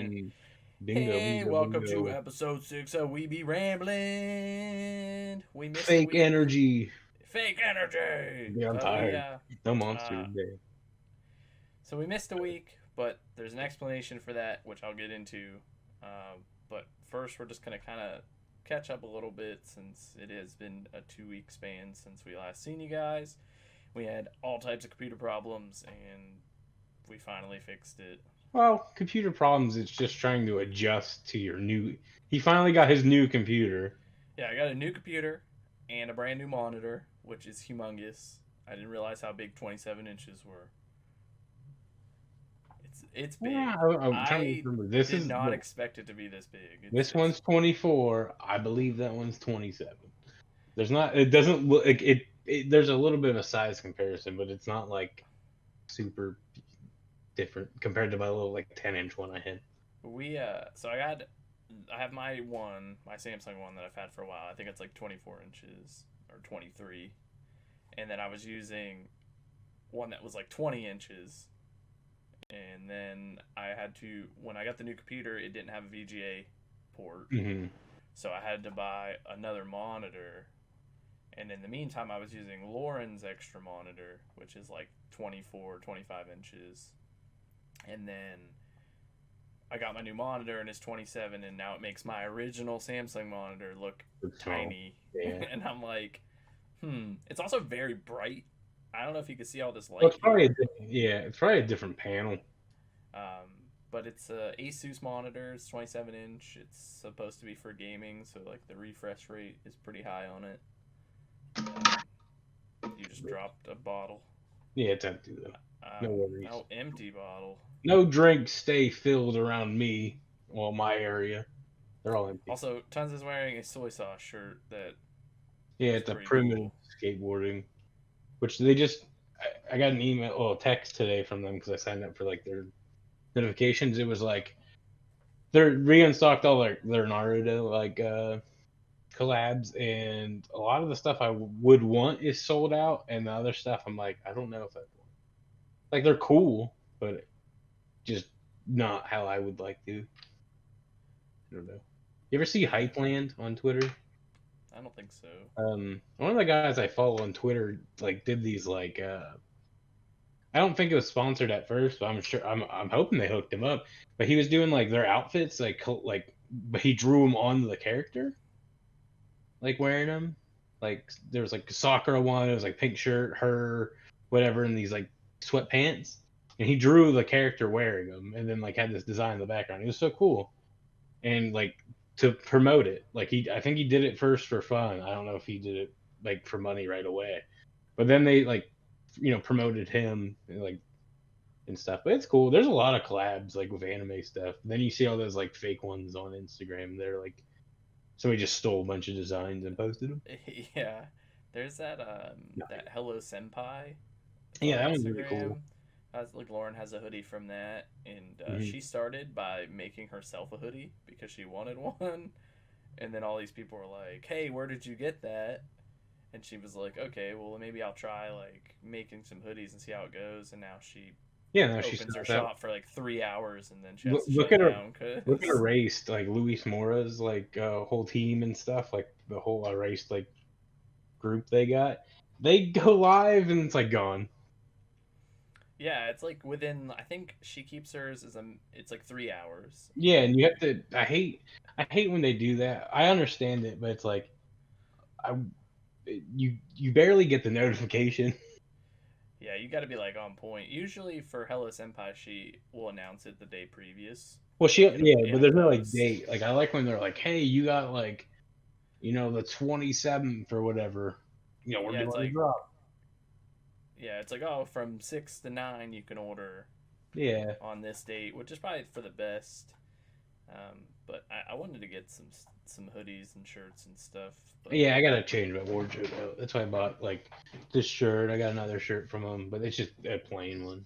Bingo, Hey, bingo, welcome to bingo. episode 6 of We Be Ramblin'. We missed a Fake week. energy. Fake energy! Yeah, I'm But we, tired. uh, No monster uh, today. so we missed a week, but there's an explanation for that, which I'll get into. But first, we're just going to kind of catch up a little bit since it has been a 2 week span since we last seen you guys. We had all types of computer problems, and we finally fixed it. Well, computer problems is just trying to adjust to your new. He finally got his new computer. Yeah, I got a new computer and a brand new monitor, which is humongous. I didn't realize how big 27 inches were. It's Yeah, big. I'm trying to I remember. did not expect it to be this big. This It's one's 24. I believe that one's 27. There's not. It doesn't look like it. There's a little bit of a size comparison, but it's not like super different compared to my little like 10-inch one I had. so I have my Samsung one that I've had for a while. I think it's like 24 inches or 23. And then I was using one that was like 20 inches. And then I had to when I got the new computer, it didn't have a VGA port. Hmm. So I had to buy another monitor. And in the meantime, I was using Lauren's extra monitor, which is like 24, 25 inches. And then I got my new monitor and it's 27, and now it makes my original Samsung monitor look It's small. tiny. Yeah. And I'm like, It's also very bright. I don't know if you can see all this Well, light it's probably here. it's probably a different panel. But it's a Asus monitor. It's 27 inch. It's supposed to be for gaming, so like the refresh rate is pretty high on it. You just dropped a bottle. Yeah, it's empty though. No worries. Oh, empty bottle. No drinks stay filled around me. Well, my area. They're all empty. Also, Tons is wearing a soy sauce shirt that Yeah, is it's a pretty primitive cool. skateboarding, which they just. I got an email, or text today from them because I signed up for like their notifications. It was like they're reinstocked all their Naruto like collabs, and a lot of the stuff I would want is sold out, and the other stuff I'm like I don't know if I want. Like they're cool, but just not how I would like to. I don't know. You ever see Yeah, Hypeland on Twitter? I don't think so. One of the guys I follow on Twitter like did these like I don't think it was sponsored at first, but I'm hoping they hooked him up. But he was doing like their outfits but he drew them on the character, like wearing them. Like there was like a Sakura one, it was like pink shirt, her, whatever, and these like sweatpants, and he drew the character wearing them, and then like had this design in the background. It was so cool, and like to promote it, like I think he did it first for fun. I don't know if he did it like for money right away, but then they like promoted him and stuff. But it's cool. There's a lot of collabs like with anime stuff. Then you see all those like fake ones on Instagram. They're like somebody just stole a bunch of designs and posted them. Yeah, there's No. that Hello Senpai Yeah, on that one's really Instagram. cool. Like Lauren has a hoodie from that, and Hmm. she started by making herself a hoodie because she wanted one, and then all these people were like, "Hey, where did you get that?" And she was like, "Okay, well maybe I'll try like making some hoodies and see how it goes." And now she Yeah, no, she opens her sells out. shop for like 3 hours, and then she has Look, to look shut at her. down Look at because Erased, like Luis Mora's like whole team and stuff, like the whole Erased like group they got. They go live and it's like gone. yeah, it's like within. I think she keeps hers as it's like 3 hours, Yeah, and you and have to. I hate when they do that. I understand it, but it's like I you barely get the notification. yeah, you got to be like on point. Usually for Hello Senpai, she will announce it the day previous Well, yeah, in but a there's no like post. date. Like I like when they're like, "Hey, you got like, the 27th or whatever. We're Yeah, doing a drop." it's like oh, from 6 to 9 you can order Yeah, on this date, which is probably for the best. But I wanted to get some hoodies and shirts and stuff, but yeah. I gotta change my wardrobe out. That's why I bought like this shirt. I got another shirt from them, but it's just a plain one.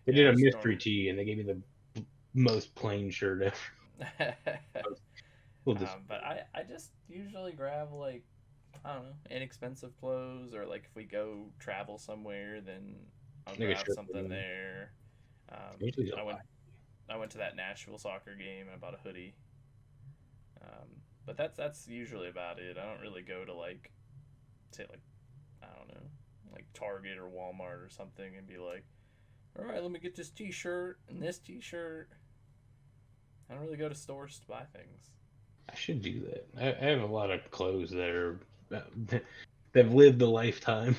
They yeah, did I a just mystery normally. tee, and they gave me the most plain shirt ever. We'll just But I just usually grab like I don't know inexpensive clothes, or like if we go travel somewhere, then I'll make a grab shirt for something them. there. Usually I don't went buy. I went to that Nashville soccer game and I bought a hoodie. But that's usually about it. I don't really go to like, say like, I don't know, like Target or Walmart or something and be like, all right, let me get this T-shirt and this T-shirt. I don't really go to stores to buy things. I should do that. I have a lot of clothes that are that've lived a lifetime.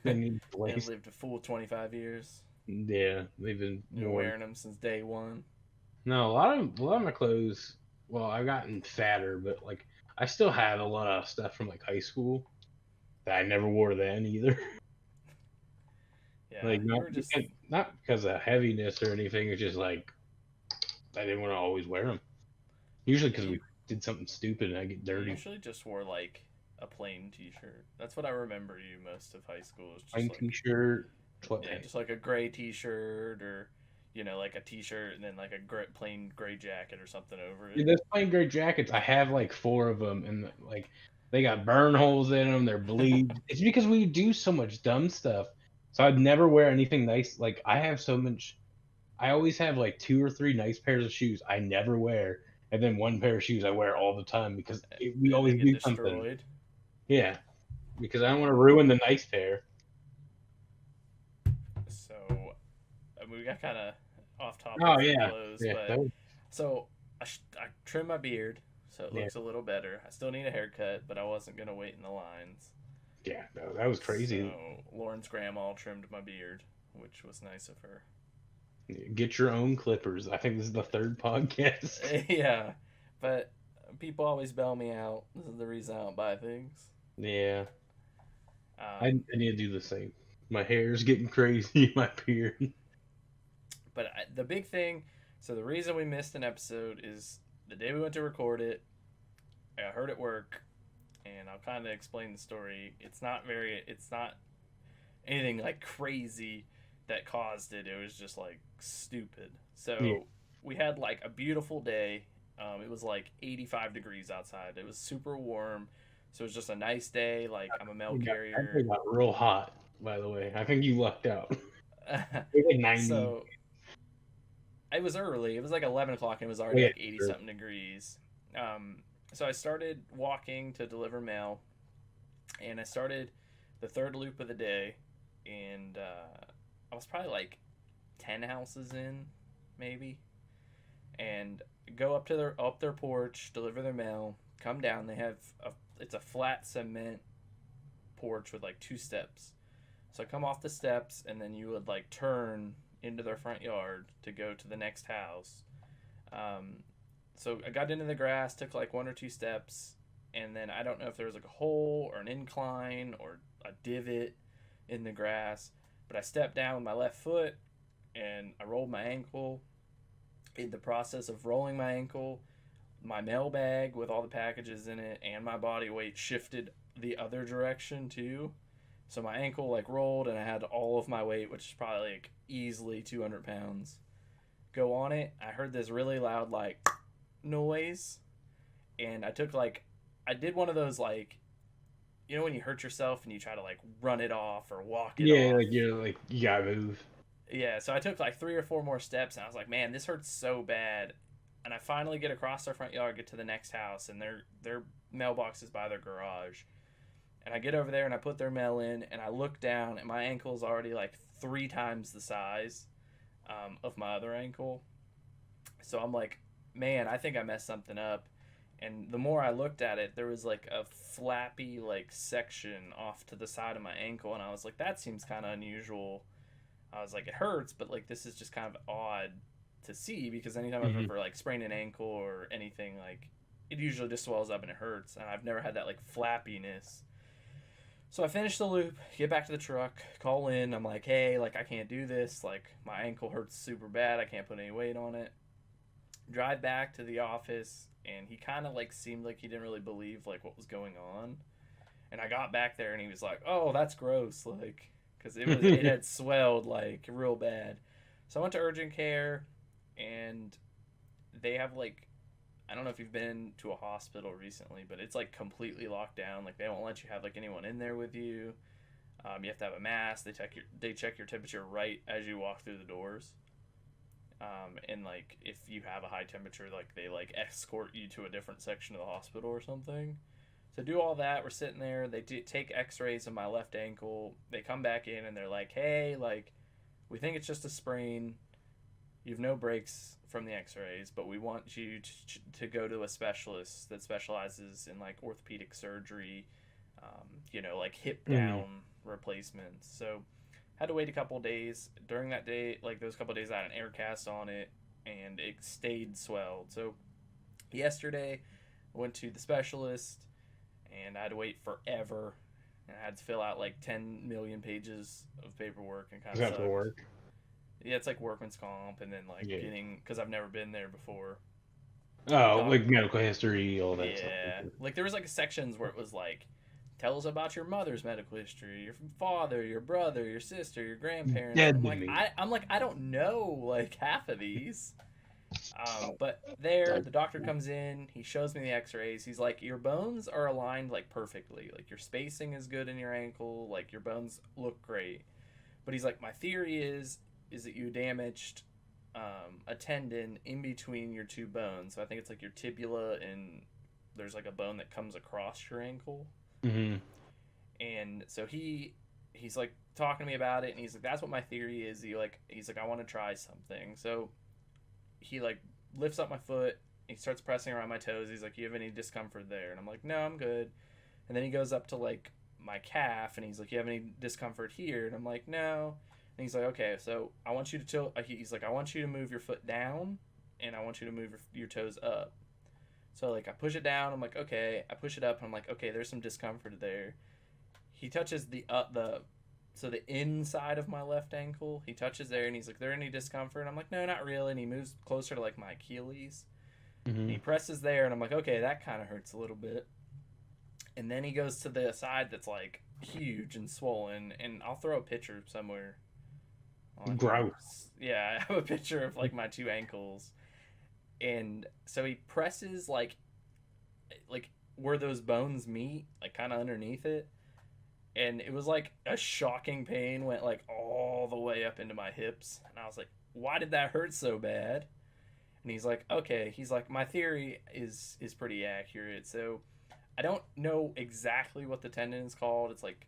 They need They place. lived a full 25 years. Yeah, they've been You're worn. wearing them since day one. No, a lot of my clothes. Well, I've gotten fatter, but like I still have a lot of stuff from like high school that I never wore then either. Yeah, Like you not were just because, not because of heaviness or anything. It's just like I didn't want to always wear them. Usually yeah, because we did something stupid and I get you dirty. usually just wore like a plain T-shirt. That's what I remember you most of high school. Is just Plain like t-shirt, yeah, sweatpants. just like a gray T-shirt or like a T-shirt and then like a plain gray jacket or something over Yeah, it. those plain gray jackets, I have like four of them, and like they got burn holes in them. They're bleed. It's because we do so much dumb stuff. So I'd never wear anything nice. Like I have so much. I always have like two or three nice pairs of shoes I never wear, and then one pair of shoes I wear all the time because we And they always get do something. destroyed. Yeah, because I don't want to Yeah. ruin the nice pair. So we got kind of off topic Oh from yeah, clothes, yeah, but so I trimmed my beard so it yeah, looks a little better. I still need a haircut, but I wasn't gonna wait in the lines. yeah. No, that was crazy. So Lauren's grandma trimmed my beard, which was nice of her. Get your own clippers. I think this is the third podcast. Yeah, but people always bail me out. This is the reason I don't buy things. Yeah, Um, I need to do the same. My hair's getting crazy. My beard. but the big thing, so the reason we missed an episode is the day we went to record it. I got hurt at work, and I'll kind of explain the story. It's not anything like crazy that caused it. It was just like stupid. Yeah, So we had like a beautiful day. It was like 85 degrees outside. It was super warm. So it was just a nice day. Like I'm a mail it carrier. got real hot. By the way, I think you lucked out. It was like 90. So it was early. It was like 11 o'clock and it was Oh, already yeah, like 80 sure. something degrees. So I started walking to deliver mail and I started the third loop of the day, and I was probably like 10 houses in, maybe, and go up their porch, deliver their mail, come down. They have it's a flat cement porch with like two steps. So I come off the steps, and then you would like turn into their front yard to go to the next house. Um, so I got into the grass, took like one or two steps, and then I don't know if there was like a hole or an incline or a divot in the grass, but I stepped down with my left foot and I rolled my ankle. In the process of rolling my ankle, my mail bag with all the packages in it and my body weight shifted the other direction too. So my ankle like rolled and I had all of my weight, which is probably like easily 200 pounds, go on it. I heard this really loud like noise, and I did one of those like when you hurt yourself and you try to like run it off or walk it Yeah, off. like you're like you gotta move. Yeah, so I took like three or four more steps and I was like, man, this hurts so bad. And I finally get across their front yard, get to the next house, and their mailbox is by their garage. And I get over there and I put their mail in, and I look down, and my ankle is already like three times the size of my other ankle. So I'm like, man, I think I messed something up. And the more I looked at it, there was like a flappy like section off to the side of my ankle, and I was like, that seems kind of unusual. I was like, it hurts, but like this is just kind of odd to see because anytime I've Hmm. ever like sprained an ankle or anything, like it usually just swells up and it hurts, and I've never had that like flappiness. So I finish the loop, get back to the truck, call in. I'm like, hey, like I can't do this. Like my ankle hurts super bad. I can't put any weight on it. Drive back to the office, and he kind of like seemed like he didn't really believe like what was going on. And I got back there, and he was like, "Oh, that's gross," like because it had swelled like real bad. So I went to urgent care, and they have like I don't know if you've been to a hospital recently, but it's like completely locked down. Like they won't let you have like anyone in there with you. You have to have a mask. They check your temperature right as you walk through the doors. And like if you have a high temperature, like they like escort you to a different section of the hospital or something. So do all that. We're sitting there. They take X-rays of my left ankle. They come back in and they're like, "Hey, like, we think it's just a sprain. You've no breaks from the X-rays, but we want you to go to a specialist that specializes in like orthopedic surgery, like hip Mhm. down replacements." So had to wait a couple days. During that day, like those couple days, I had an air cast on it, and it stayed swelled. So yesterday, I went to the specialist, and I had to wait forever. And I had to fill out like 10 million pages of paperwork, and kind Is of that for sucked. work? Yeah, it's like workman's comp, and then like Yeah. getting, because I've never been there before. The Oh, doc, like medical history, all that stuff. yeah, like there was like sections where it was like, tell us about your mother's medical history, your father, your brother, your sister, your grandparents, and Dead to me. I'm like, I don't know like half of these. But there, the doctor comes in. He shows me the X-rays. He's like, "Your bones are aligned like perfectly. Like your spacing is good in your ankle. Like your bones look great." But he's like, "My theory is that you damaged a tendon in between your two bones. So I think it's like your tibula, and there's like a bone that comes across your ankle." Hmm. And so he's like talking to me about it, and he's like, "That's what my theory is." He's like, "I want to try something." So he like lifts up my foot. He starts pressing around my toes. He's like, "You have any discomfort there?" And I'm like, "No, I'm good." And then he goes up to like my calf, and he's like, "You have any discomfort here?" And I'm like, "No." And he's like, "Okay, so I want you to tilt." He's like, "I want you to move your foot down, and I want you to move your toes up." So like I push it down. I'm like, "Okay." I push it up. And I'm like, "Okay, there's some discomfort there." He touches the inside of my left ankle. He touches there, and he's like, "There any discomfort?" And I'm like, "No, not really." And he moves closer to like my Achilles, and Hmm. he presses there, and I'm like, "Okay, that kind of hurts a little bit." And then he goes to the side that's like huge and swollen, and I'll throw a picture somewhere on here. Gross. Yeah, I have a picture of like my two ankles, and so he presses like where those bones meet, like kind of underneath it, and it was like a shocking pain, went like all the way up into my hips, and I was like, "Why did that hurt so bad?" And he's like, "Okay." He's like, "My theory is pretty accurate. So I don't know exactly what the tendon is called. It's like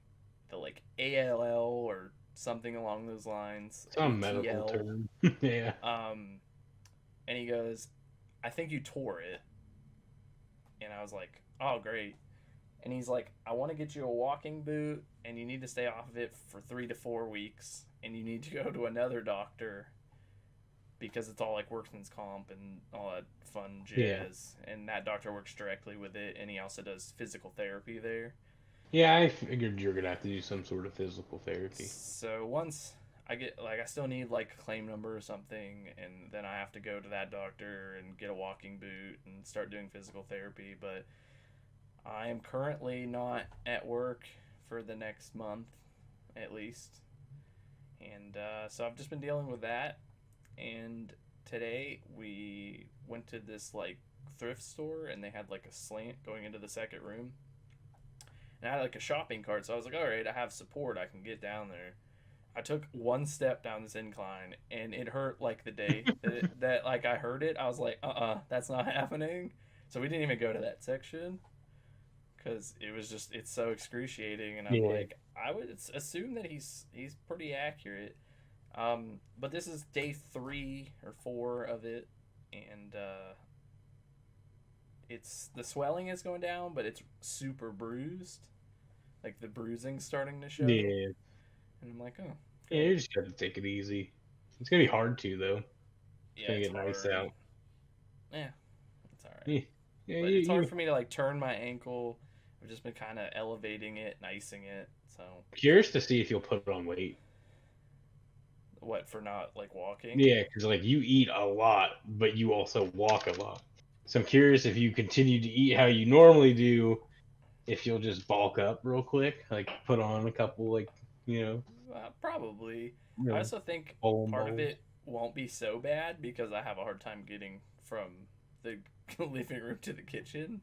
the like ALL or something along those lines, Some medical ATL." term. Yeah. Um, and he goes, "I think you tore it." And I was like, "Oh, great." And he's like, "I want to get you a walking boot, and you need to stay off of it for 3 to 4 weeks, and you need to go to another doctor because it's all like workman's comp and all that fun Yeah. jazz." And that doctor works directly with it, and he also does physical therapy there. Yeah, I figured you were gonna have to do some sort of physical therapy. So once I get like, I still need like a claim number or something, and then I have to go to that doctor and get a walking boot and start doing physical therapy. But I am currently not at work for the next month at least, and so I've just been dealing with that. And today we went to this like thrift store, and they had like a slant going into the second room, and I had like a shopping cart, so I was like, "All right, I have support, I can get down there." I took one step down this incline, and it hurt like the day that like I heard it. I was like, that's not happening." So we didn't even go to that section because it was just, it's so excruciating. And I'm Yeah. like, I would assume that he's pretty accurate. But this is day 3 or 4 of it, and it's, the swelling is going down, but it's super bruised. Like the bruising's starting to show, Yeah. and I'm like, "Oh, Yeah, you great." just gotta take it easy. It's gonna be hard to though. It's Yeah, gonna it's get nice hard. out. Yeah, it's all right. Yeah. Yeah, But it's hard you for me to like turn my ankle. I've just been kind of elevating it and icing it. So curious to see if you'll put on weight. what, for not like walking? Yeah, because like you eat a lot, but you also walk a lot. So I'm curious if you continue to eat how you normally do, if you'll just bulk up real quick, like put on a couple, like Probably. you I know, also think bowling part of balls. it won't be so bad because I have a hard time getting from the living room to the kitchen.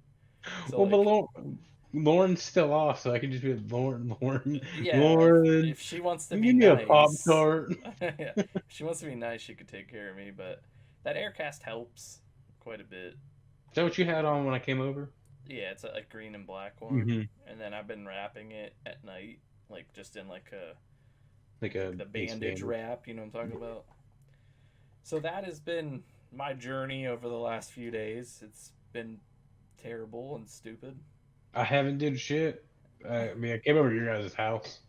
So Well, but like, don't. Lauren's still off, so I can just be like, Lauren, Yeah, Lauren. if she wants to Give be me a Pop nice, Tart. yeah, if she wants to be nice, she could take care of me. But that Aircast helps quite a bit. Is that what you had on when I came over? Yeah, it's a green and black one, Mm-hmm. and then I've been wrapping it at night, like just in Like a the ace bandage bandage. wrap. You know what I'm talking about? So that has been my journey over the last few days. It's been terrible and stupid. I haven't did shit. I mean, I came over to your guys' house,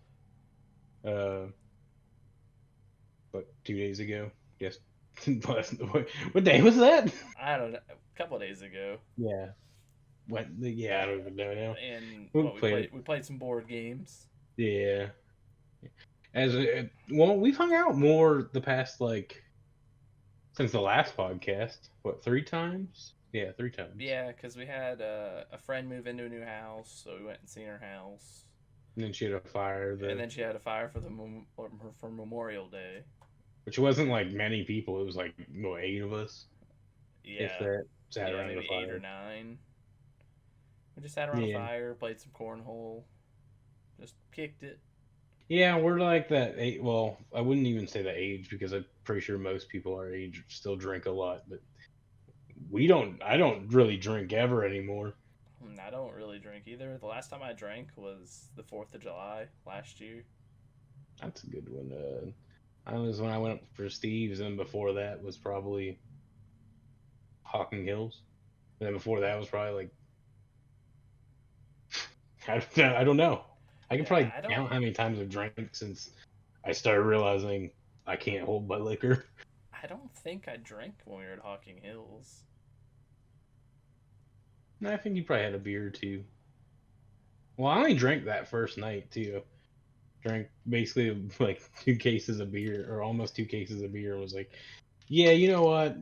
uh, but 2 days ago. Yes. What day was that? I don't know, a couple of days ago, Yeah. What? Yeah, I don't even know now. and We what played it. we played some board games. Yeah. Well, we've hung out more the past since the last podcast. What, 3 times? Yeah, 3 times. Yeah, because we had a friend move into a new house, so we went and seen her house, And then she had a fire, and then she had a fire for Memorial Day. which wasn't like many people. It was like 8 of us, if Yeah, that, sat yeah, around the maybe 8 or fire. 9. We just sat around a Yeah. fire, played some cornhole, just kicked it. Yeah, we're like that. Well, I wouldn't even say the age because I'm pretty sure most people our age still drink a lot, but we don't. I don't really drink ever anymore. I don't really drink either. The last time I drank was the 4th of July last year. That's a good one. I was when I went up for Steve's, and before that was probably Hocking Hills, and then before that was probably like I don't know. I can Yeah, probably I don't count how many times I've drank since I started realizing I can't hold my liquor. I don't think I drank when we were at Hocking Hills. I think you probably had a beer or two. Well, I only drank that first night too. Drank basically like 2 cases of beer, or almost 2 cases of beer, and was like, yeah, you know what?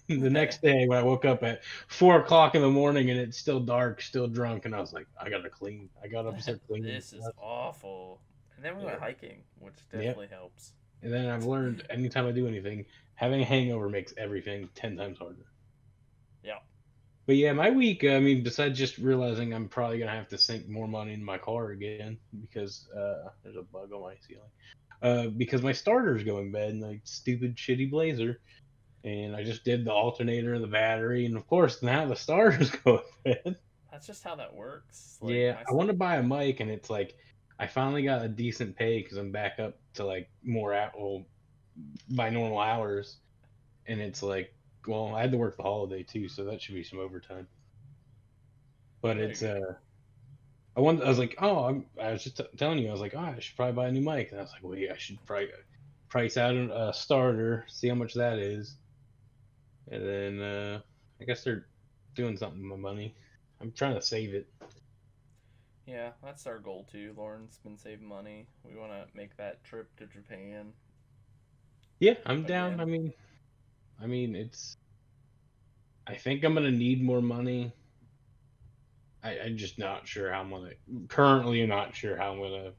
The next day when I woke up at 4 o'clock in the morning and it's still dark, still drunk, and I was like, I gotta clean. I got up and started cleaning This is stuff. awful. And then we Yeah. went hiking, which Yep. definitely helps. And then I've learned anytime I do anything, having a hangover makes everything 10 times harder. Yeah. But yeah, my week, I mean, besides just realizing I'm probably gonna have to sink more money in my car again because there's a bug on my ceiling. Because my starter's going bad, and like stupid shitty Blazer, and I just did the alternator and the battery, and of course now the starter's going bad. That's just how that works. Like Yeah, my I want to buy a mic, and it's like I finally got a decent pay because I'm back up to like more at well by normal hours, and it's like, well, I had to work the holiday too, so that should be some overtime. But there it's you go. I was like, oh, I was just telling you, I was like, oh, I should probably buy a new mic, and I was like, well, yeah, I should probably price out a starter, see how much that is, and then I guess they're doing something with my money. I'm trying to save it. Yeah, that's our goal too. Lauren's been saving money. We want to make that trip to Japan Yeah, I'm down. again. It's. I think I'm gonna need more money. I'm just not sure how I'm gonna. Currently, not sure how I'm gonna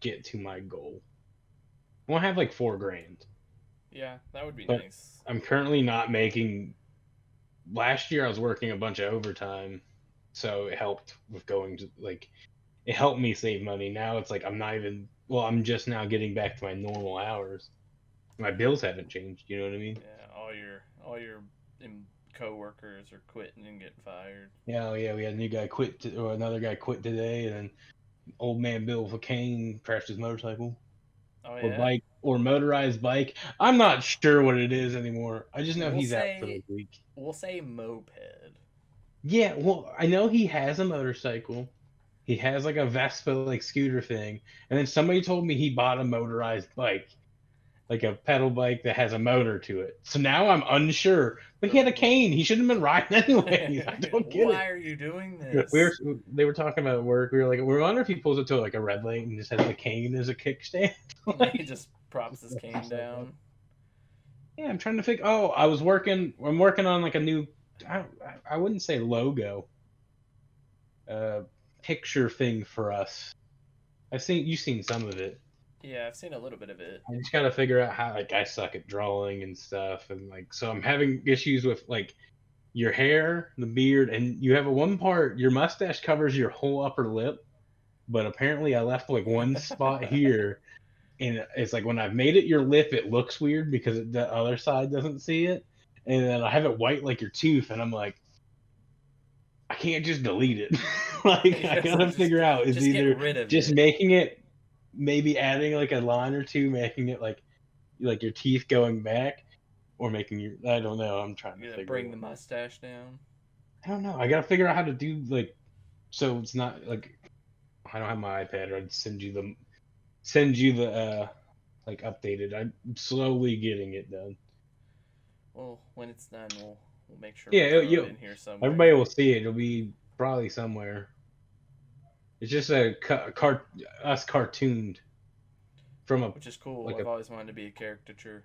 get to my goal. I want to have like 4 grand, Yeah, that would be but nice. I'm currently not making. Last year, I was working a bunch of overtime, so it helped with going to like. It helped me save money. Now it's like I'm not even. Well, I'm just now getting back to my normal hours. My bills haven't changed. You know what I mean? Yeah, all your coworkers are quitting and getting fired. Yeah, oh yeah, we had a new guy quit, or another guy quit today, and then old man Bill with a cane crashed his motorcycle Oh or yeah. bike or motorized bike. I'm not sure what it is anymore. I just know We'll he's out for say the week. we'll say moped. Yeah, well, I know he has a motorcycle. He has like a Vespa like scooter thing, and then somebody told me he bought a motorized bike, like a pedal bike that has a motor to it. So now I'm unsure. But he had a cane. He shouldn't have been riding anyways. I don't get it. Why are you doing We were this? they were talking about work. We were like, we wonder if he pulls it to like a red light and just has the cane as a kickstand. He Like, just props his cane down. yeah, I'm trying to think. Oh, I was working. I'm working on like a new. I, I wouldn't say logo. Uh, Picture thing for us. You've seen some of it. Yeah, I've seen a little bit of it. I just got to figure out how like I suck at drawing and stuff, and like so I'm having issues with like your hair, the beard, and you have a one part. Your mustache covers your whole upper lip, but apparently I left like one spot here, and it's like when I've made it your lip, it looks weird because the other side doesn't see it, and then I have it white like your tooth, and I'm like, I can't just delete it. Like I Yes, gotta figure out is just get either rid of just it. making it, maybe adding like a line or two, making it like your teeth going back, or making your, I don't know. I'm trying to You gotta figure it bring the out. mustache down. I don't know. I gotta figure out how to do like, so it's not like I don't have my iPad, or I'd send you the like updated. I'm slowly getting it done. Well, when it's done, we'll make sure we Yeah, throw it in here everybody somewhere. will see it. It'll be probably somewhere. It's just a us cartooned from a Which is cool. like I've a, always wanted to be a caricature.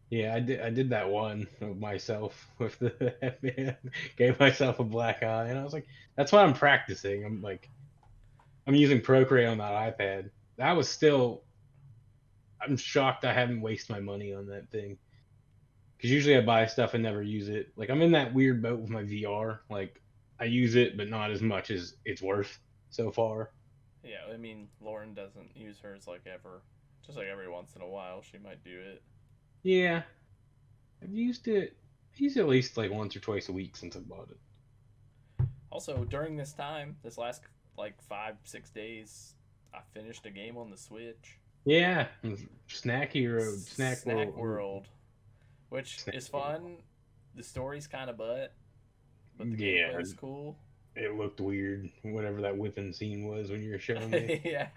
yeah. I did that one of myself with the headband. Gave myself a black eye, and I was like, that's why I'm practicing. I'm using Procreate on that iPad. That was still. I'm shocked I haven't wasted my money on that thing. Because usually I buy stuff and never use it. Like I'm in that weird boat with my VR. Like I use it, but not as much as it's worth so far. Yeah, I mean, Lauren doesn't use hers like ever. Just like every once in a while, she might do it. Yeah, I've used it. I've used it at least like once or twice a week since I bought it. Also, during this time, this last like 5, 6 days, I finished a game on the Switch. Yeah, Snack Hero, Snack Snack World, World, which Snack is World. fun. The story's kind of but the Yeah, gameplay is cool. it looked weird. Whatever that whipping scene was when you were showing me. Yeah.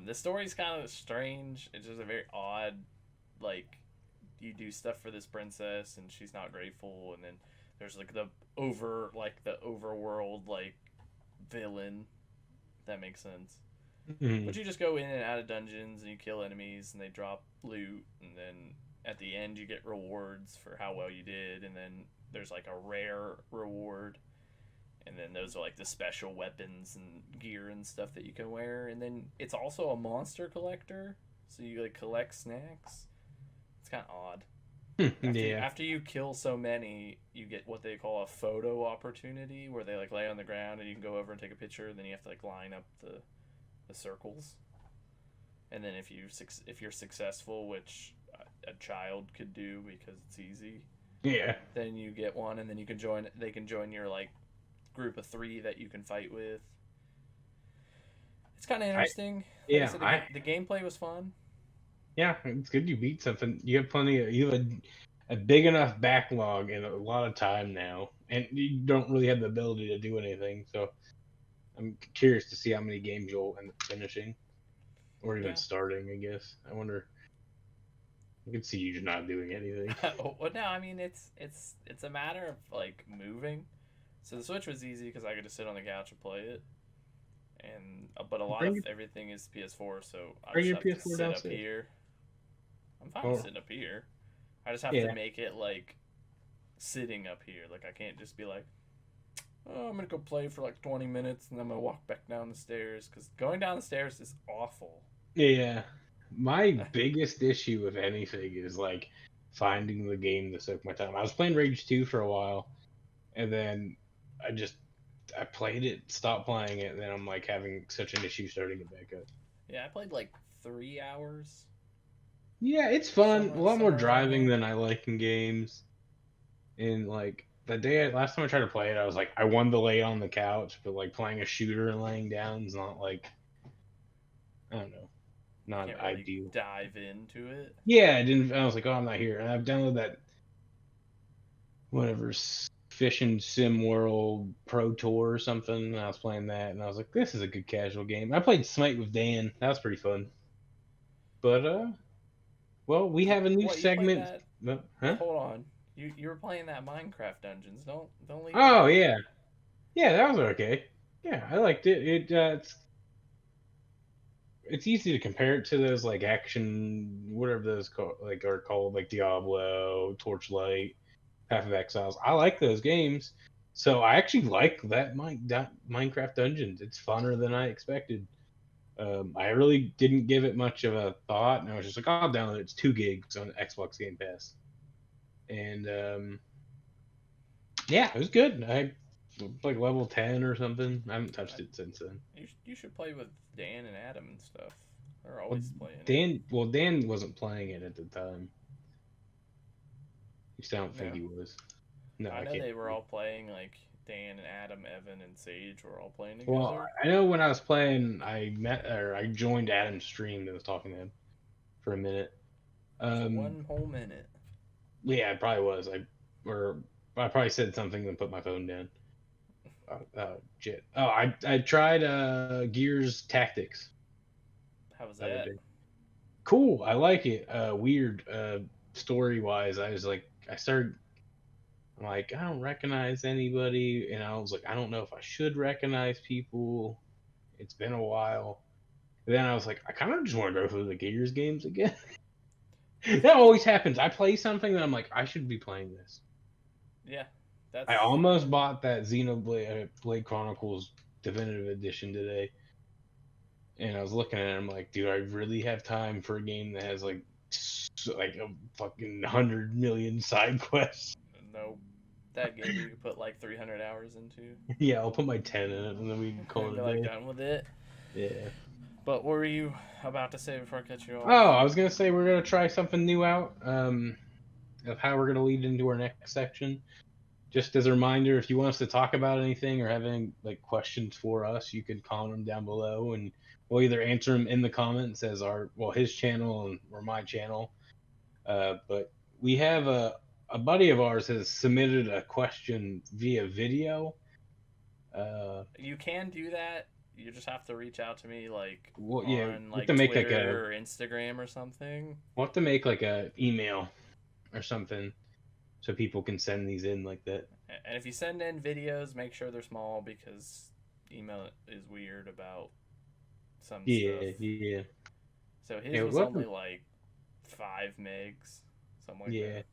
The story's kind of strange. It's just a very odd, like, you do stuff for this princess and she's not grateful, and then there's like the overworld like villain. If that makes sense. But Mhm. you just go in and out of dungeons and you kill enemies and they drop loot, and then at the end you get rewards for how well you did, and then there's like a rare reward, and then those are like the special weapons and gear and stuff that you can wear, and then it's also a monster collector, so you like collect snacks. It's kind of odd. Yeah, After you kill so many, you get what they call a photo opportunity, where they like lay on the ground and you can go over and take a picture. Then you have to like line up the circles, and then if you're successful, which a child could do because it's easy, yeah. then you get one, and then you can join. They can join your like group of three that you can fight with. It's kind of I interesting. Like I yeah said, I the gameplay was fun. yeah. It's good you beat something. You have plenty. You have a big enough backlog and a lot of time now, and you don't really have the ability to do anything. So I'm curious to see how many games you'll end up finishing, or even Yeah. starting. I guess. I wonder. I could see you just not doing anything. Well, no, I mean it's a matter of like moving. So the Switch was easy because I could just sit on the couch and play it, and but a lot Bring of your everything is PS4, so I bring just your have to PS4 sit up downstairs. here. I'm fine Oh sitting up here. I just have to yeah. make it like sitting up here. Like I can't just be like, oh, I'm gonna go play for like 20 minutes and then I'm gonna walk back down the stairs, because going down the stairs is awful. Yeah. My biggest issue with anything is like finding the game to soak my time. I was playing Rage 2 for a while, and then I just I played it, stopped playing it, and then I'm like having such an issue starting it back up. Yeah, I played like 3 hours, Yeah, it's fun. A lot more somewhere around driving there. than I like in games. And like last time I tried to play it, I was like I wanted to lay on the couch, but like playing a shooter and laying down is not like, I don't know, not Can't really ideal. dive into it. Yeah, I didn't. I was like, oh, I'm not here. And I've downloaded that whatever fishing sim world pro tour or something. And I was playing that, and I was like, this is a good casual game. I played Smite with Dan. That was pretty fun. But well, we have a new What, you played segment. that? Huh? Hold on. You were playing that Minecraft Dungeons. Don't leave it Oh hanging. yeah, yeah, that was okay. Yeah, I liked it. It's easy to compare it to those like action, whatever those like are called, like Diablo, Torchlight, Path of Exiles. I like those games, so I actually like that Minecraft Dungeons. It's funner than I expected. I really didn't give it much of a thought, and I was just like, oh, I'll download it. It's 2 gigs on Xbox Game Pass, and Yeah, it was good. I like level 10 or something. I haven't touched it since then. You should play with Dan and Adam and stuff. They're Well, always playing it. Dan wasn't playing it at the time. At least I don't think No, he was. No, I I know can't. they were all playing. Like Dan and Adam, Evan and Sage were all playing Well, together. I know when I was playing, I joined Adam's stream and was talking to him for a minute. For Um, one whole minute. yeah, it probably was. I probably said something and put my phone down. Shit. Oh, I tried Gears Tactics How was the other that? day. Cool. I like it. Weird. Story wise, I was like, I'm like, I don't recognize anybody, and I was like, I don't know if I should recognize people. It's been a while. And then I was like, I kind of just want to go through the Gears games again. That always happens. I play something that I'm like, I should be playing this. Yeah, I that's almost bought that Xenoblade Blade Chronicles Definitive Edition today, and I was looking at it. I'm like, dude, I really have time for a game that has like a fucking 100 million side quests. nope. That game you could put like 300 hours into Yeah, I'll put my 10 in it, and then we can call and it be a like day. done with it. Yeah. But what were you about to say before I cut you Oh, off? I was gonna say we're gonna try something new out. Of how we're gonna lead into our next section. Just as a reminder, if you want us to talk about anything or have any like questions for us, you can comment them down below, and we'll either answer them in the comments as his channel or my channel. But we have a buddy of ours has submitted a question via video. You can do that. You just have to reach out to me like Well, yeah, on we have like to make like Twitter or Instagram or something. we'll have to make like a email or something so people can send these in like that. And if you send in videos, make sure they're small because email is weird about some stuff. Yeah, yeah, So his yeah. was only like 5 megs, something like Yeah, that.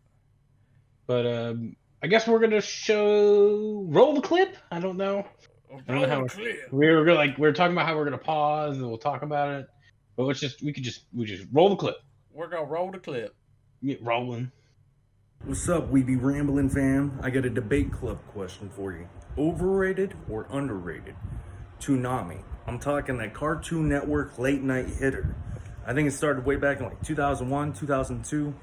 but I guess we're gonna roll the clip. I don't know. I don't know Roll the how clip. we were talking about how we're gonna pause and we'll talk about it. But we just roll the clip. We're gonna roll the clip. Get rolling. What's up, we be Ramblin' fam? I got a debate club question for you. Overrated or underrated? Toonami. I'm talking that Cartoon Network late night hitter. I think it started way back in like 2001, 2002.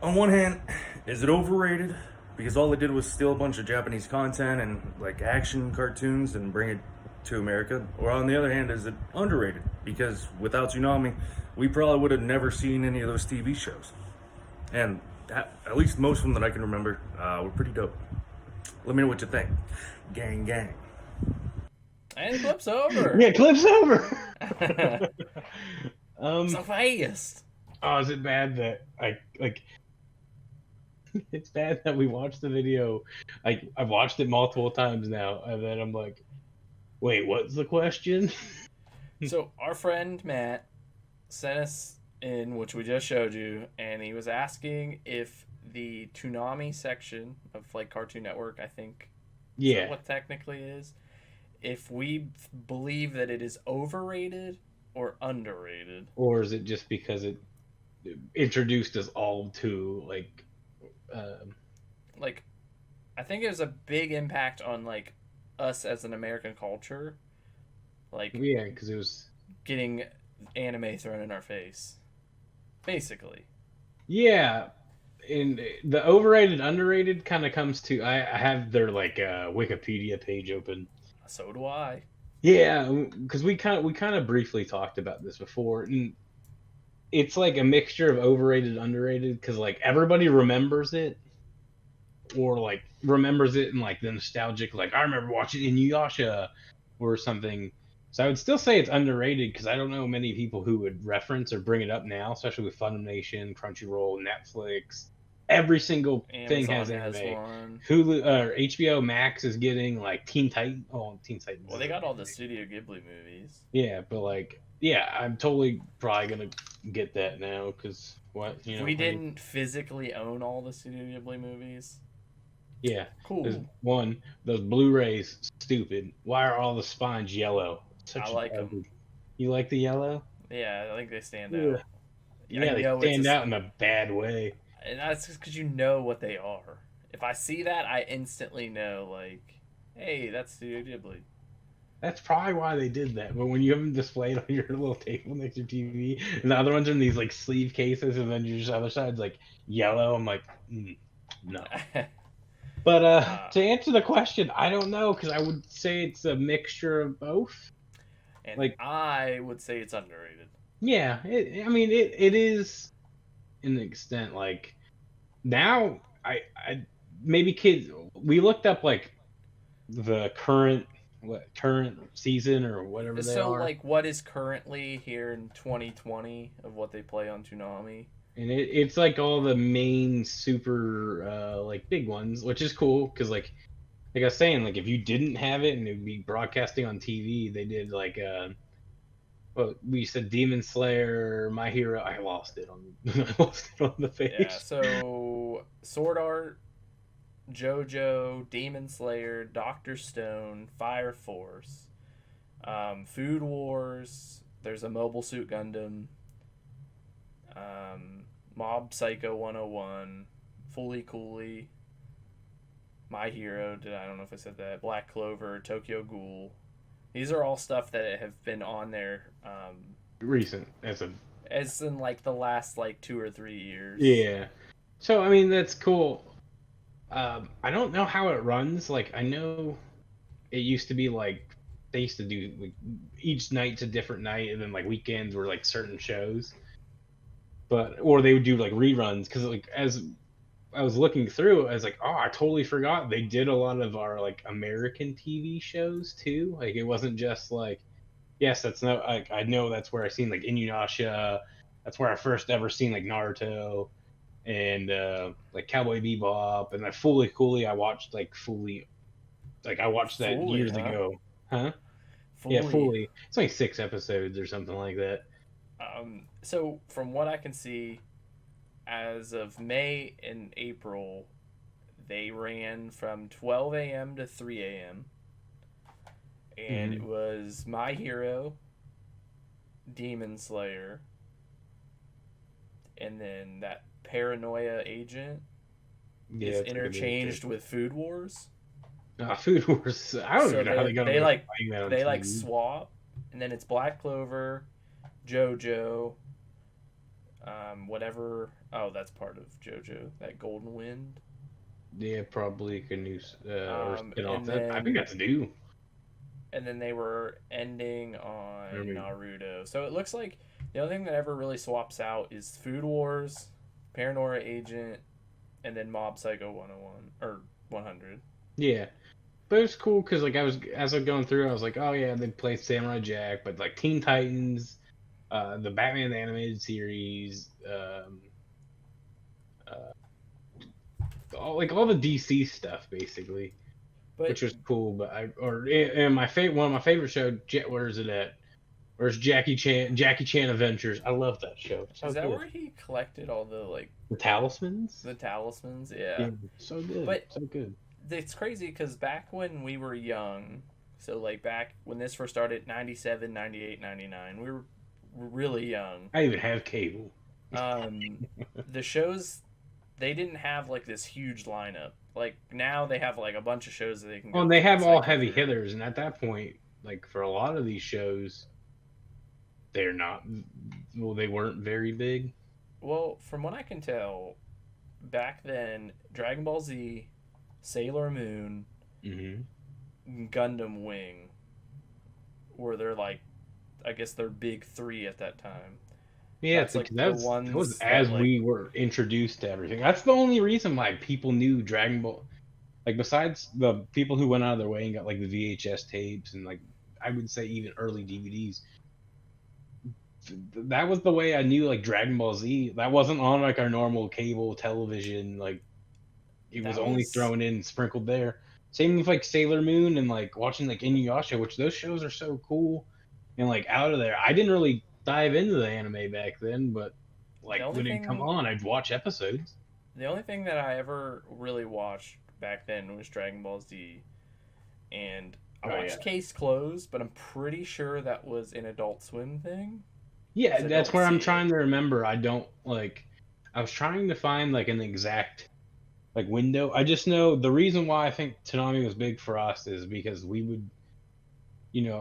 On one hand, is it overrated? Because all it did was steal a bunch of Japanese content and like action cartoons and bring it to America. Or on the other hand, is it underrated? Because without Toonami, we probably would have never seen any of those TV shows. And at least most of them that I can remember were pretty dope. Let me know what you think. Gang, gang. And the clip's over. Yeah, clip's over. So fast. Oh, is it bad that I like? It's bad that we watched the video. I've watched it multiple times now, and then I'm like, wait, what's the question? So our friend Matt sent us in, which we just showed you, and he was asking if the Toonami section of like Cartoon Network, I think, is that Yeah, what technically is, if we believe that it is overrated or underrated. or is it just because it introduced us all to um, Like, I think it was a big impact on like us as an American culture, like yeah, because it was getting anime thrown in our face, basically. yeah. And the overrated, underrated kind of comes to I have their Wikipedia page open. So do I. Yeah, because we kind of briefly talked about this before, and it's like a mixture of overrated, underrated, because like everybody remembers it, or like remembers it in like the nostalgic, like I remember watching Inuyasha or something. So I would still say it's underrated because I don't know many people who would reference or bring it up now, especially with Funimation, Crunchyroll, Netflix. Every single thing Amazon has has anime. one. Hulu or HBO Max is getting like Teen Titan. Oh, Teen Titans. Well, they got all the Studio Ghibli movies. Yeah, but like, yeah, I'm totally probably gonna get that now because what you know. We didn't physically own all the Studio Ghibli movies. Yeah, there's Cool. one. Those Blu-rays, stupid. Why are all the spines yellow? I like them. You like the yellow? Yeah, I think they stand Yeah. out. Yeah, they know stand it's out in a bad way. and that's just because you know what they are. If I see that, I instantly know, like, hey, that's Studio Ghibli. That's probably why they did that. But when you have them displayed on your little table next to your TV, and the other ones are in these like sleeve cases, and then your other side's like yellow, I'm like, no. But to answer the question, I don't know because I would say it's a mixture of both. And Like, I would say it's underrated. yeah, I mean, it is in the extent like now I maybe kids we looked up like the current season or whatever they So, are, like, what is currently here in 2020 of what they play on Toonami? and it's like all the main super like big ones, which is cool because like I was saying, like if you didn't have it and it would be broadcasting on TV, they did like well, we said Demon Slayer, My Hero. I lost it on I lost it on the Yeah, page. so Sword Art, JoJo, Demon Slayer, Doctor Stone, Fire Force, Food Wars. There's a Mobile Suit Gundam, Mob Psycho 101, Fully Cooley, My Hero. I don't know if I said that. Black Clover, Tokyo Ghoul. These are all stuff that have been on there Recent as a as in like the last like 2 or 3 years. yeah. So I mean that's cool. I don't know how it runs. Like I know it used to be like they used to do like each night's a different night, and then like weekends were like certain shows. But or they would do like reruns because like as I was looking through, I was like, oh, I totally forgot they did a lot of our like American TV shows too. Like it wasn't just like yes, that's no like I know that's where I seen like Inuyasha. That's where I first ever seen like Naruto and like Cowboy Bebop and like Fully Cooley. I watched like Fully like I watched that Fully, years huh? ago. Huh? Yeah, Fully. Fully. It's like 6 episodes or something like that. So from what I can see, as of May and April, they ran from 12 a.m. to 3 a.m. And it Hmm. was My Hero, Demon Slayer, and then that Paranoia Agent Yeah, is it's like a big interchanged with Food Wars. Food Wars. I don't So even know how they they got they away with like playing that on they like TV. swap, and then it's Black Clover, JoJo, whatever. Oh, that's part of JoJo. That Golden Wind. Yeah, probably a new or spin off. And That I think then that's new. they were ending Or on maybe- Naruto. So it looks like the only thing that ever really swaps out is Food Wars, Paranoia Agent, and then Mob Psycho 101 or 100. Yeah, but it's cool because like I was as I was going through, I was like, oh yeah, they play Samurai Jack, but like Teen Titans, the Batman the animated series, uh, all the DC stuff basically, But which was cool. But and my favorite one of my favorite show, where is it at? Where's Jackie Chan Adventures? I love that show. So is that good. where he collected all the like The Talismans. the talismans? Yeah. Yeah, so good, But so good. it's crazy because back when we were young, so like back when this first started, 97, 98, 99, we were really young. I even have cable. Um, the shows, they didn't have like this huge lineup. Like now they have like a bunch of shows that they can Well, go and they have all cycle heavy through. hitters, and at that point, like for a lot of these shows, they're not. Well, they weren't very big. Well, from what I can tell, back then, Dragon Ball Z, Sailor Moon, Hmm. Gundam Wing were their like, I guess their big three at that time. Yeah, That's it's like like the that was ones that as like we were introduced to everything. That's the only reason why people knew Dragon Ball. Like besides the people who went out of their way and got like the VHS tapes and like I would say even early DVDs. That was the way I knew like Dragon Ball Z. That wasn't on like our normal cable television. Like it was that only was thrown in, sprinkled there. Same with like Sailor Moon and like watching like Inuyasha, which those shows are so cool. And like out of there, I didn't really dive into the anime back then, but the like only when it come thing on, I'd watch episodes. the only thing that I ever really watched back then was Dragon Ball Z, and I Oh yeah, watched Case Closed, but I'm pretty sure that was an Adult Swim thing. yeah. 'Cause I That's don't where I'm see it. trying to remember. I don't like. I was trying to find like an exact like window. I just know the reason why I think Toonami was big for us is because we would,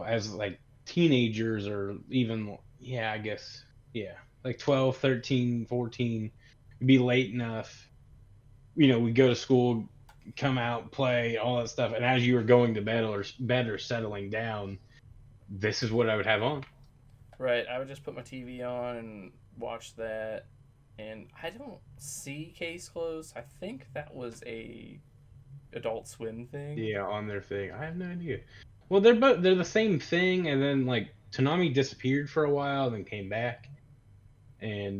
as like teenagers or even, yeah, I guess, yeah, like 12, 13, 14, it'd be late enough. We go to school, come out, play, all that stuff, and as you were going to bed or settling down, this is what I would have on. Right, I would just put my TV on and watch that. And I don't see Case Close. I think that was a Adult Swim thing. Yeah, on their thing. I have no idea. Well, they're the same thing, and then like Toonami disappeared for a while, then came back, and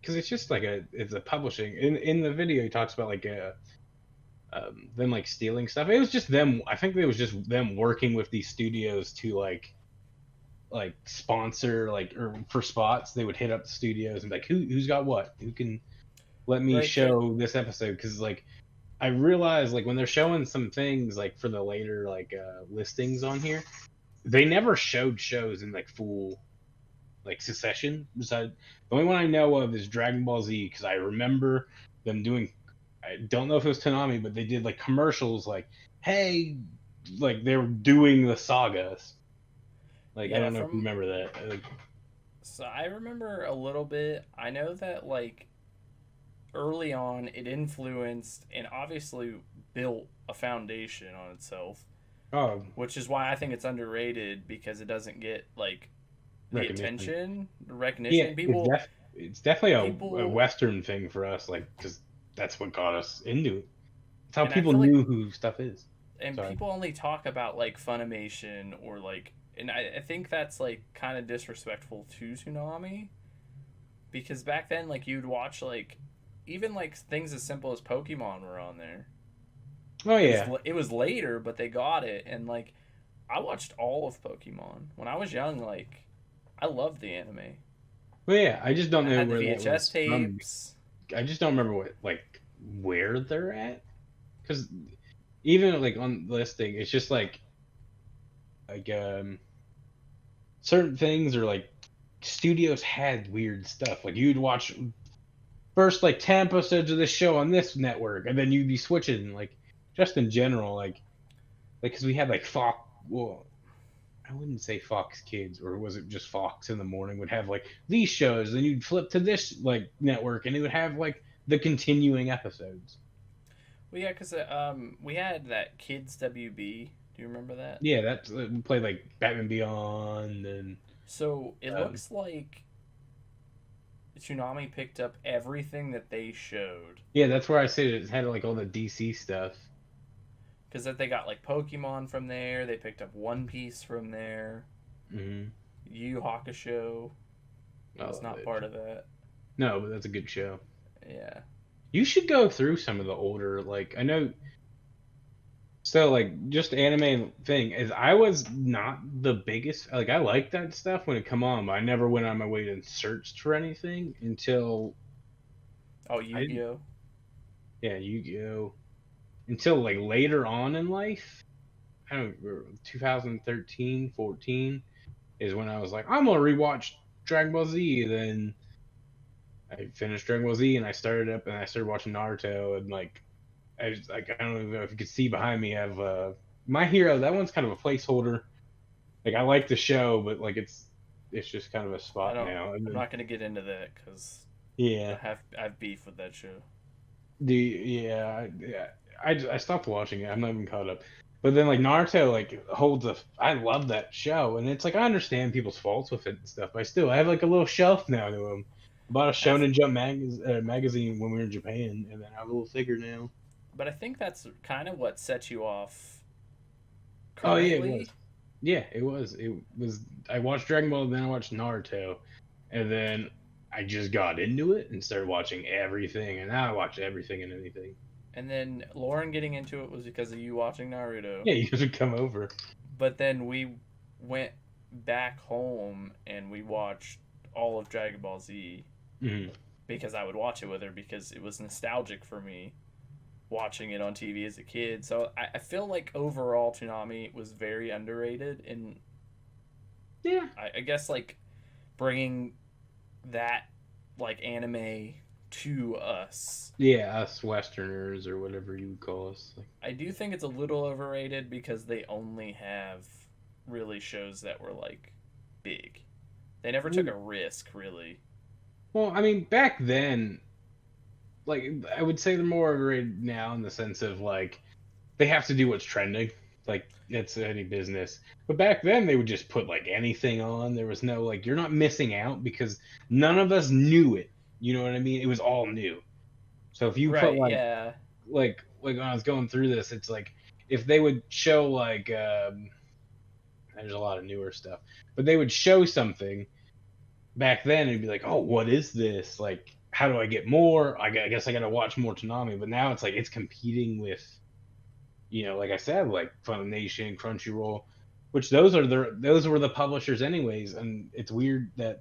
because it's just like it's a publishing. In the video, he talks about like them like stealing stuff. It was just them. I think it was just them working with these studios to like sponsor like or for spots. They would hit up the studios and be like, who's got what? Who can let me Right, but show this episode? Because like I realized like when they're showing some things like for the later like listings on here, they never showed shows in like full like succession. Besides, the only one I know of is Dragon Ball Z because I remember them doing. I don't know if it was Konami, but they did like commercials like, "Hey," like they were doing the sagas. Like I yeah, don't know if you remember that. Like, so I remember a little bit. I know that like early on it influenced and obviously built a foundation on itself, oh, which is why I think it's underrated because it doesn't get like the recognition. attention, the Yeah, recognition. it's definitely a People, Western thing for us, like because that's what got us into it. It's how and I people feel like, knew who stuff is. and Sorry. people only talk about like Funimation or like, and I think that's like kind of disrespectful to Toonami because back then like you'd watch like even like things as simple as Pokemon were on there. Oh It was yeah, it was later, but they got it, and like I watched all of Pokemon when I was young. Like I loved the anime. well yeah. I just don't I know had the where that VHS was from. tapes. I just don't remember where they're at because even like on the listing, it's just like certain things or like studios had weird stuff. Like you'd watch first like 10 episodes of this show on this network, and then you'd be switching like just in general like because we had like Fox. Well, I wouldn't say Fox Kids, or was it just Fox in the morning would have like these shows, then you'd flip to this like network, and it would have like the continuing episodes. Well, yeah, because we had that Kids WB. Do you remember that? Yeah, that's we played like Batman Beyond and So it um, looks like Toonami picked up everything that they showed yeah, that's where I said it had like all the DC stuff. because that they got like Pokemon from there. They picked up One Piece from there. Hmm. Yu Yu Hakusho was Oh, not part of that. no, but that's a good show. Yeah. You should go through some of the older, like I know. So like just anime thing is I was not the biggest like I liked that stuff when it come on, but I never went on my way and searched for anything until Oh, I Yu Gi didn't Oh. yeah, Yu-Gi-Oh! Until like later on in life. I don't remember 2013, 14 is when I was like, I'm gonna rewatch Dragon Ball Z. Then I finished Dragon Ball Z and I started up and I started watching Naruto and like I just, like I don't know if you could see behind me I have My Hero. That one's kind of a placeholder. Like I like the show, but like it's just kind of a I spot don't. now. And I'm then not gonna get into that because yeah, I have beef with that show. the yeah, yeah. I stopped watching it. I'm not even caught up. But then like Naruto like holds a. I love that show, and it's like I understand people's faults with it and stuff. But I have like a little shelf now to them. I bought a I Shonen Jump magazine when we were in Japan, and then I have a little figure now. but I think that's kind of what sets you off Oh yeah, it was. currently. Yeah, it was. It was. I watched Dragon Ball, then I watched Naruto, and then I just got into it and started watching everything, and now I watch everything and anything. And then Lauren getting into it was because of you watching Naruto. Yeah, you should come over. But then we went back home and we watched all of Dragon Ball Z Hmm. because I would watch it with her because it was nostalgic for me watching it on TV as a kid. So I feel like overall Toonami was very underrated, and Yeah. I guess like bringing that like anime to us. Yeah, us Westerners or whatever you would call us. Like, I do think it's a little overrated because they only have really shows that were like big. They never took a risk, really. well, I mean, back then, like I would say they're more overrated now in the sense of like they have to do what's trending. Like it's any business. But back then they would just put like anything on. There was no like you're not missing out because none of us knew it. You know what I mean? It was all new. So if you put Right, yeah. like when I was going through this, it's like if they would show like there's a lot of newer stuff, but they would show something back then and be like, oh, what is this? Like, how do I get more? I guess I got to watch more Toonami. But now it's like it's competing with, like I said, like Funimation, Crunchyroll, which those were the publishers anyways, and it's weird that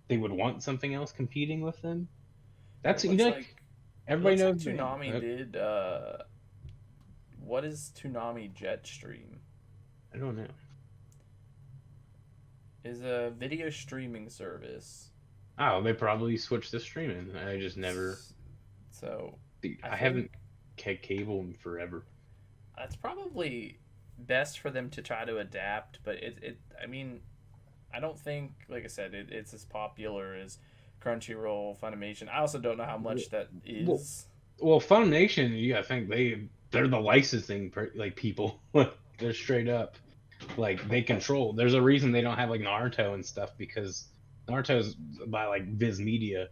they would want something else competing with them. It That's looks like like it everybody looks like knows. Toonami did what is Toonami Jetstream? I don't know. Is a video streaming service. Oh, they probably switched to streaming. I just never. So I haven't had cable in forever. That's probably best for them to try to adapt, but I mean, I don't think, like I said, it's as popular as Crunchyroll, Funimation. I also don't know how much that is. Well, Funimation, you gotta think they're the licensing like people. They're straight up like they control. There's a reason they don't have like Naruto and stuff because Naruto's by like Viz Media,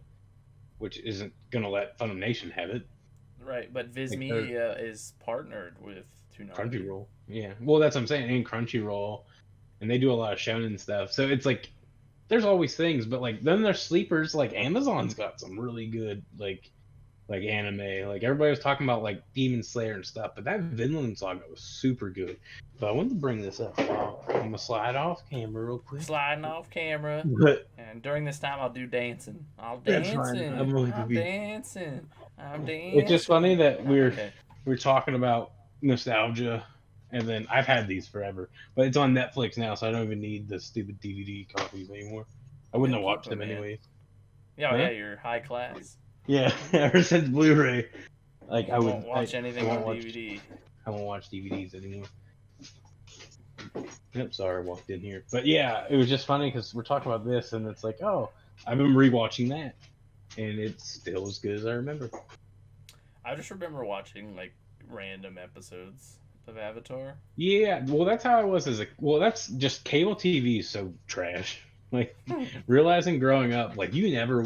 which isn't gonna let Funimation have it. Right, but Viz Media is partnered with Toonami. Crunchyroll. Yeah, well, that's what I'm saying. And Crunchyroll, and they do a lot of shonen stuff. So it's like there's always things, but like then there's sleepers. Like Amazon's got some really good like anime. Like everybody was talking about like Demon Slayer and stuff, but that Vinland Saga was super good. But I wanted to bring this up. I'm gonna slide off camera real quick. Sliding off camera. But and during this time, I'll do dancing. I'm that's dancing. fine. I'm dancing. It's just funny that Okay. we're talking about nostalgia, and then I've had these forever, but it's on Netflix now, so I don't even need the stupid DVD copies anymore. I wouldn't have watched them anyways. Yeah, huh? Yeah, you're high class. Yeah, ever since Blu-ray, like I won't watch anything on DVD. I won't watch DVDs anymore. Yep, sorry, I walked in here, but yeah, it was just funny because we're talking about this, and it's like, oh, I've been rewatching that, and it's still as good as I remember. I just remember watching like random episodes of Avatar. Yeah, well, that's how I was that's just cable TV is so trash. Like realizing growing up, like you never.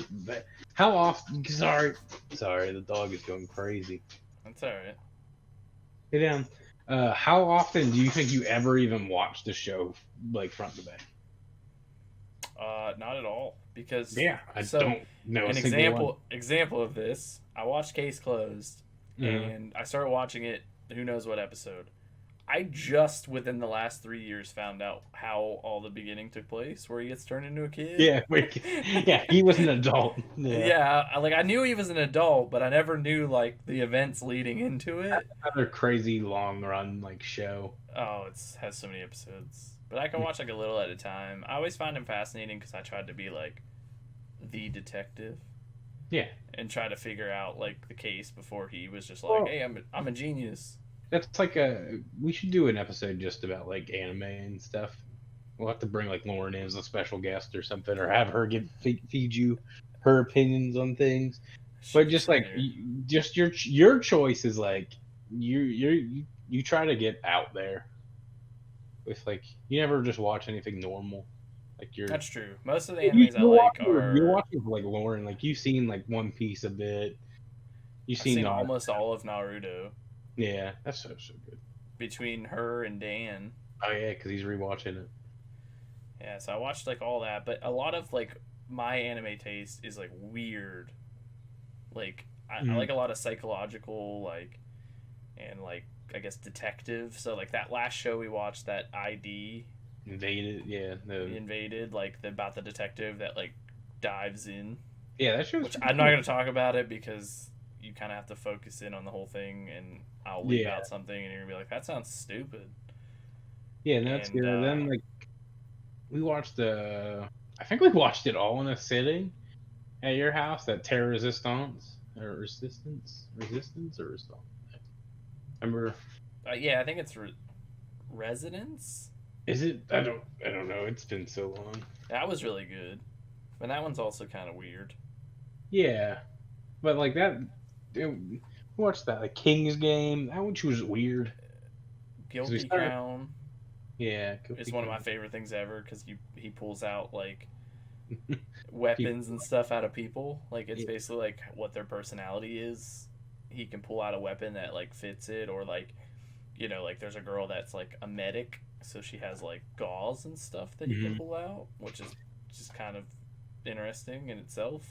How often? Sorry, the dog is going crazy. That's all right. Get down. How often do you think you ever even watch the show like front to back? Not at all, because I don't know an example of this. I watched Case Closed, and I started watching it. Who knows what episode? I just within the last 3 years found out how all the beginning took place, where he gets turned into a kid. Yeah, he was an adult. Yeah, I knew he was an adult, but I never knew like the events leading into it. Another crazy long run like show. Oh, it has so many episodes, but I can watch like a little at a time. I always find him fascinating because I tried to be like the detective. Yeah, and try to figure out like the case before he was just like, hey, I'm a genius. That's like we should do an episode just about like anime and stuff. We'll have to bring like Lauren in as a special guest or something, or have her feed you her opinions on things. But just like just your choice is like you try to get out there with like you never just watch anything normal. Like that's true. Most of the animes I like are you're watching like Lauren. Like you've seen like One Piece a bit. I've seen almost all of Naruto. Yeah, that's so good. Between her and Dan. Oh yeah, because he's rewatching it. Yeah, so I watched like all that, but a lot of like my anime taste is like weird. Like I like a lot of psychological like, and like I guess detective. So like that last show we watched, that ID. Invaded, yeah. Invaded, like about the detective that like dives in. Yeah, that show's. Which I'm not going to talk about it because you kind of have to focus in on the whole thing, and I'll leave out something, and you're gonna be like, "That sounds stupid." Yeah, that's good. And then like we watched I think we watched it all in a sitting, at your house? That Terror Resistance or Resistance or Resistance? Remember? Yeah, I think it's Residence. Is it? I don't know. It's been so long. That was really good, and that one's also kind of weird. Yeah, but like that. Watch that, like King's Game. That one was weird because we Guilty started. Crown Yeah, is Guilty one of my Crown. favorite things ever because he pulls out like People. weapons and stuff out of people. Like it's Yeah. basically like what their personality is. He can pull out a weapon that like fits it, or like like there's a girl that's like a medic, so she has like gauze and stuff that he can Hmm. pull out, which is just kind of interesting in itself.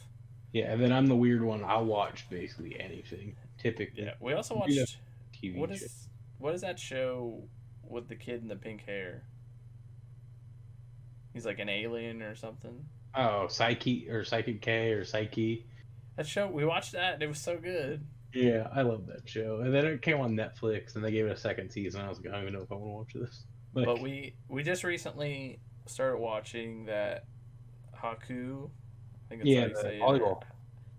Yeah, and then I'm the weird one. I'll watch basically anything typically. Yeah, we also Even watched TV what show. is that show with the kid in the pink hair? He's like an alien or something. Oh, Psyche or Psychic K or Psyche. That show we watched that and it was so good. Yeah, I love that show. And then it came on Netflix, and they gave it a second season. I was like, I don't even know if I want to watch this. But Like, we just recently started watching that Haku. I think that's how yeah, you the say it. Or volleyball.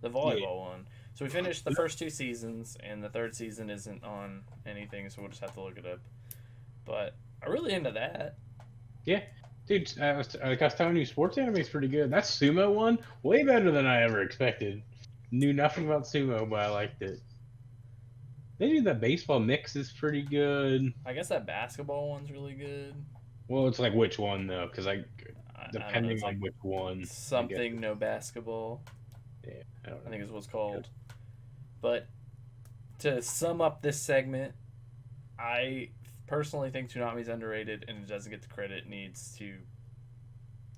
the Yeah, volleyball one. So we finished the first two seasons, and the third season isn't on anything, so we'll just have to look it up. But I'm really into that. yeah, dude. Like I was telling you, sports anime is pretty good. That sumo one, way better than I ever expected. Knew nothing about sumo, but I liked it. They do that baseball mix is pretty good. I guess that basketball one's really good. Well, it's like which one though, because I don't know. depending It's on like which one, I guess. something no basketball. Yeah, I don't I know. think is what's called. But to sum up this segment, I personally think Toonami's underrated and it doesn't get the credit it needs to.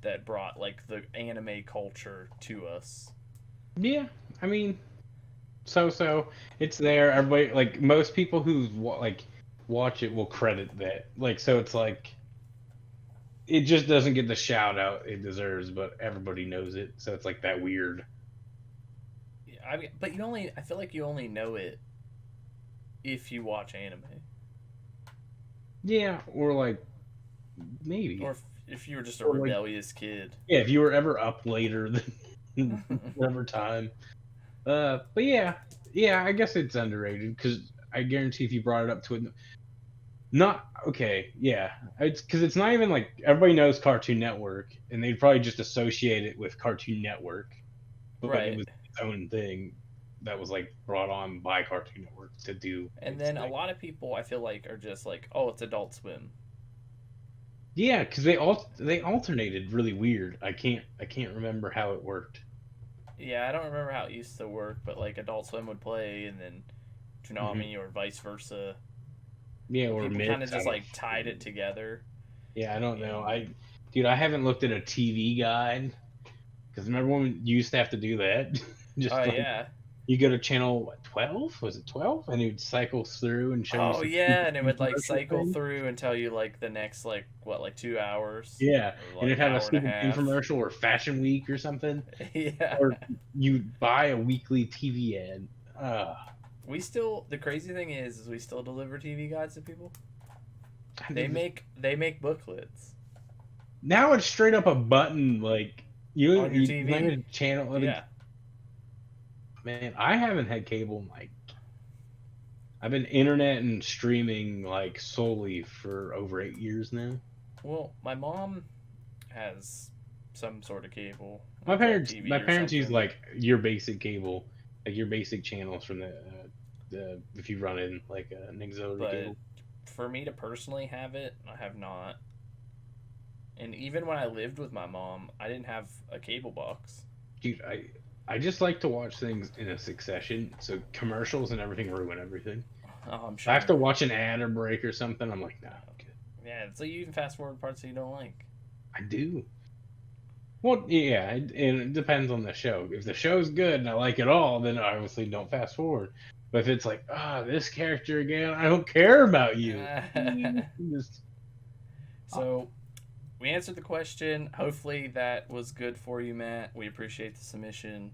That brought like the anime culture to us. Yeah, I mean, so it's there. Everybody, like most people who like watch it will credit that. Like, so it's like it just doesn't get the shout out it deserves, but everybody knows it. So it's like that weird. Yeah, I mean, but I feel like you only know it if you watch anime, Yeah, or like maybe, or if you were just a or like rebellious kid. yeah, if you were ever up later than whatever time. But yeah, yeah, I guess it's underrated because I guarantee if you brought it up to it, not okay, yeah, it's because it's not even like everybody knows Cartoon Network, and they'd probably just associate it with Cartoon Network, but it Right. was its own thing that was like brought on by Cartoon Network to do And its then a thing. lot of people I feel like are just like, oh, it's Adult Swim. Yeah, because they alternated really weird. I can't remember how it worked. Yeah, I don't remember how it used to work, but like Adult Swim would play, and then Hmm. Toonami or vice versa. Yeah, But or people kind of Mix. I just don't. like tied it together. Yeah, I don't know. And Dude, I haven't looked at a TV guide because remember when you used to have to do that? oh Just like yeah, you go to channel what, 12? Was it 12? And it would cycle through and show you oh some yeah, and it stupid would like commercial cycle thing. through and tell you like the next like what like 2 hours Yeah, or and like it'd have a hour and a stupid half. infomercial or Fashion Week or something, Yeah, or you buy a weekly TV ad. Uh, we still the crazy thing is we still deliver TV guides to people. I They never- make booklets now it's straight up a button like on your you name TV. it a channel. Yeah. Man, I haven't had cable in like I've been internet and streaming like solely for over 8 years now. Well, my mom has some sort of cable, My like parents, DirecTV my or parents use something. like your basic cable, like your basic channels from the if you run in like an auxiliary But cable. for me to personally have it, I have not. And even when I lived with my mom, I didn't have a cable box. Dude, I just like to watch things in a succession, so commercials and everything ruin everything. Oh, I'm If I have sure. to watch an ad or break or something, I'm like, nah, I'm good. Yeah, so you even fast forward parts that you don't like. I do. Well, yeah, and it depends on the show. If the show's good and I like it all, then I obviously don't fast forward. But if it's like, this character again, I don't care about you. Just, So we answered the question. Hopefully that was good for you, Matt. We appreciate the submission.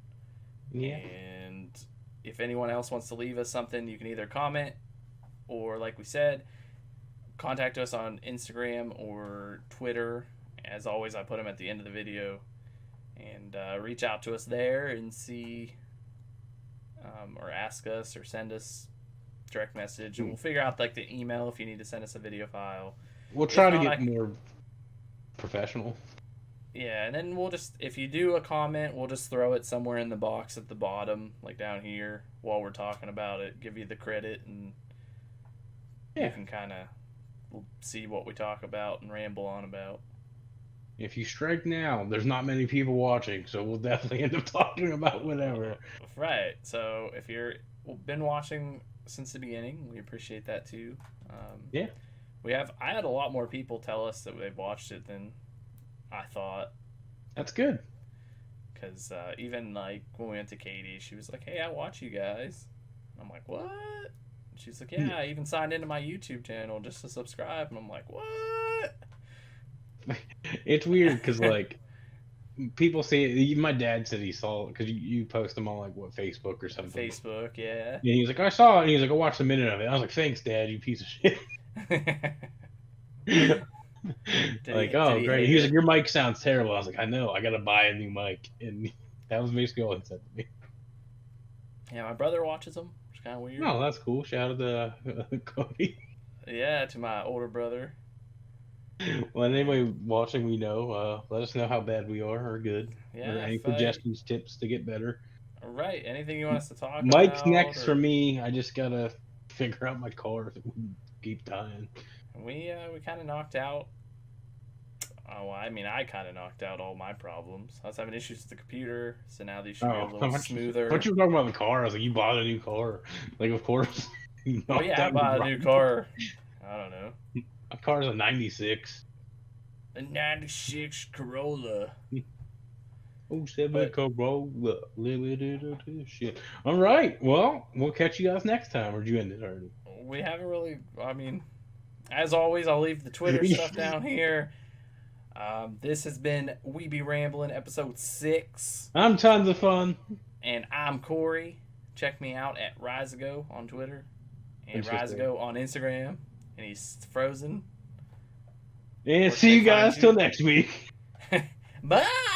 yeah. And if anyone else wants to leave us something, you can either comment or, like we said, contact us on Instagram or Twitter. As always, I put them at the end of the video. and reach out to us there and see, or ask us or send us direct message, and we'll figure out like the email if you need to send us a video file. We'll try to get more professional. Yeah, and then we'll just, if you do a comment, we'll just throw it somewhere in the box at the bottom, like down here, while we're talking about it, give you the credit, and you can kind of see what we talk about and ramble on about. If you strike now, there's not many people watching, so we'll definitely end up talking about whatever. Right. So if you're been watching since the beginning, we appreciate that too. Yeah. I had a lot more people tell us that they've watched it than I thought. That's good. Because even like when we went to Katie, she was like, "Hey, I watch you guys." I'm like, "What?" She's like, "Yeah, I even signed into my YouTube channel just to subscribe." And I'm like, "What?" It's weird because like people see it. My dad said he saw it because you post them on like what, Facebook or something. Facebook, yeah. Yeah, he's like, I saw it. And he's like, I watched a minute of it. I was like, thanks, Dad, you piece of shit. Like, oh, great. He was like, your mic sounds terrible. I was like, I know. I got to buy a new mic. And that was basically all he said to me. Yeah, my brother watches them. It's kind of weird. Oh, that's cool. Shout out to Cody. Yeah, to my older brother. Well, anybody watching, we know. Let us know how bad we are or good. Yeah, or any suggestions, tips to get better. All right. Anything you want us to talk about? Mike's next for me. I just got to figure out my car. Keep dying. We kind of knocked out. Oh, I mean, I kind of knocked out all my problems. I was having issues with the computer, so now these should be a little smoother. What you were talking about the car? I was like, you bought a new car. Like, of course. Oh, yeah, I bought a new car. I don't know. My car's a 96. A 96 Corolla. Oh, 7 Corolla. Limited edition. All right. Well, we'll catch you guys next time. Or did you end it already? We haven't really. I mean, as always, I'll leave the Twitter stuff down here. This has been We Be Ramblin' episode 6. I'm Tons of Fun. And I'm Corey. Check me out at Rizago on Twitter. And Rizago on Instagram. And he's frozen. And see you guys till next week. Bye!